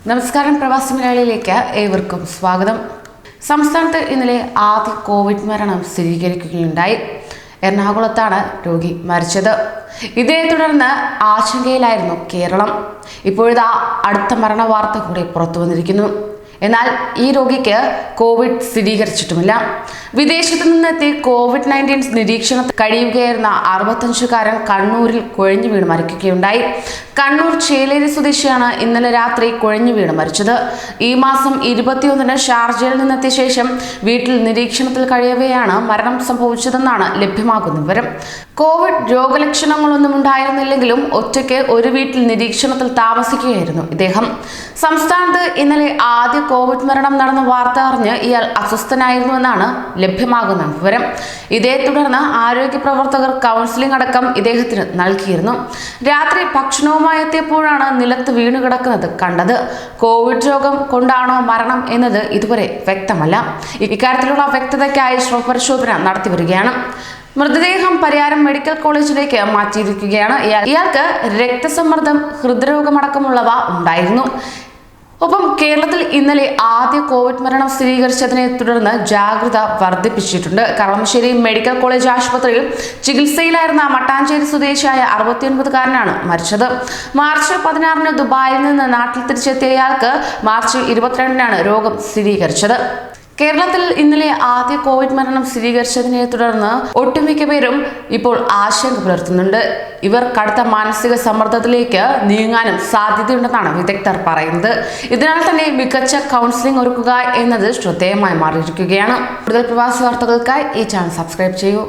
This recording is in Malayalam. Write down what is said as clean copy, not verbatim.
നമസ്കാരം, പ്രവാസി മലയാളിയിലേക്ക് ഏവർക്കും സ്വാഗതം. സംസ്ഥാനത്ത് ഇന്നലെ ആദ്യ കോവിഡ് മരണം സ്ഥിരീകരിക്കുകയുണ്ടായി. എറണാകുളത്താണ് രോഗി മരിച്ചത്. ഇതേ തുടർന്ന് ആശങ്കയിലായിരുന്നു കേരളം. ഇപ്പോഴിതാ അടുത്ത മരണ വാർത്ത കൂടി പുറത്തു വന്നിരിക്കുന്നു. എന്നാൽ ഈ രോഗിക്ക് കോവിഡ് സ്ഥിരീകരിച്ചിട്ടുമില്ല. വിദേശത്തു നിന്നെത്തി COVID-19 നിരീക്ഷണത്തിൽ കഴിയുകയായിരുന്ന 65-കാരൻ കണ്ണൂരിൽ കുഴഞ്ഞു വീണ് മരിക്കുകയുണ്ടായി. കണ്ണൂർ ചേലേരി സ്വദേശിയാണ് ഇന്നലെ രാത്രി കുഴഞ്ഞു വീണ് മരിച്ചത്. ഈ മാസം 21-ന് ഷാർജയിൽ നിന്നെത്തിയ ശേഷം വീട്ടിൽ നിരീക്ഷണത്തിൽ കഴിയവെയാണ് മരണം സംഭവിച്ചതെന്നാണ് ലഭ്യമാകുന്ന വിവരം. കോവിഡ് രോഗലക്ഷണങ്ങളൊന്നും ഉണ്ടായിരുന്നില്ലെങ്കിലും ഒറ്റയ്ക്ക് ഒരു വീട്ടിൽ നിരീക്ഷണത്തിൽ താമസിക്കുകയായിരുന്നു ഇദ്ദേഹം. സംസ്ഥാനത്ത് ഇന്നലെ ആദ്യ കോവിഡ് മരണം നടന്ന വാർത്ത അറിഞ്ഞ് ഇയാൾ അസ്വസ്ഥനായിരുന്നുവെന്നാണ് ലഭ്യമാകുന്ന വിവരം. ഇതേ തുടർന്ന് ആരോഗ്യ പ്രവർത്തകർ കൗൺസിലിംഗ് അടക്കം ഇദ്ദേഹത്തിന് നൽകിയിരുന്നു. രാത്രി ഭക്ഷണവുമായി എത്തിയപ്പോഴാണ് നിലത്ത് വീണു കിടക്കുന്നത് കണ്ടത്. കോവിഡ് രോഗം കൊണ്ടാണോ മരണം എന്നത് ഇതുവരെ വ്യക്തമല്ല. ഇക്കാര്യത്തിലുള്ള വ്യക്തതയ്ക്കായി ശവപരിശോധന നടത്തിവരികയാണ്. മൃതദേഹം പരിയാരം മെഡിക്കൽ കോളേജിലേക്ക് മാറ്റിയിരിക്കുകയാണ്. ഇയാൾക്ക് രക്തസമ്മർദ്ദം, ഹൃദ്രോഗമടക്കമുള്ളവ ഉണ്ടായിരുന്നു. ഒപ്പം കേരളത്തിൽ ഇന്നലെ ആദ്യ കോവിഡ് മരണം സ്ഥിരീകരിച്ചതിനെ തുടർന്ന് ജാഗ്രത വർദ്ധിപ്പിച്ചിട്ടുണ്ട്. കളമശ്ശേരി മെഡിക്കൽ കോളേജ് ആശുപത്രിയിൽ ചികിത്സയിലായിരുന്ന മട്ടാഞ്ചേരി സ്വദേശിയായ 69-കാരനാണ് മരിച്ചത്. മാർച്ച് 16-ന് ദുബായിൽ നിന്ന് നാട്ടിൽ തിരിച്ചെത്തിയ ഇയാൾക്ക് മാർച്ച് 22-നാണ് രോഗം സ്ഥിരീകരിച്ചത്. കേരളത്തിൽ ഇന്നലെ ആദ്യ കോവിഡ് മരണം സ്ഥിരീകരിച്ചതിനെ തുടർന്ന് ഒട്ടുമിക്ക പേരും ഇപ്പോൾ ആശങ്ക പുലർത്തുന്നുണ്ട്. ഇവർ കടുത്ത മാനസിക സമ്മർദ്ദത്തിലേക്ക് നീങ്ങാനും സാധ്യതയുണ്ടെന്നാണ് വിദഗ്ധർ പറയുന്നത്. ഇതിനാൽ തന്നെ മികച്ച കൗൺസിലിംഗ് ഒരുക്കുക എന്നത് ശ്രദ്ധേയമായി മാറിയിരിക്കുകയാണ്. കൂടുതൽ പ്രവാസി വാർത്തകൾക്കായി ഈ ചാനൽ സബ്സ്ക്രൈബ് ചെയ്യൂ.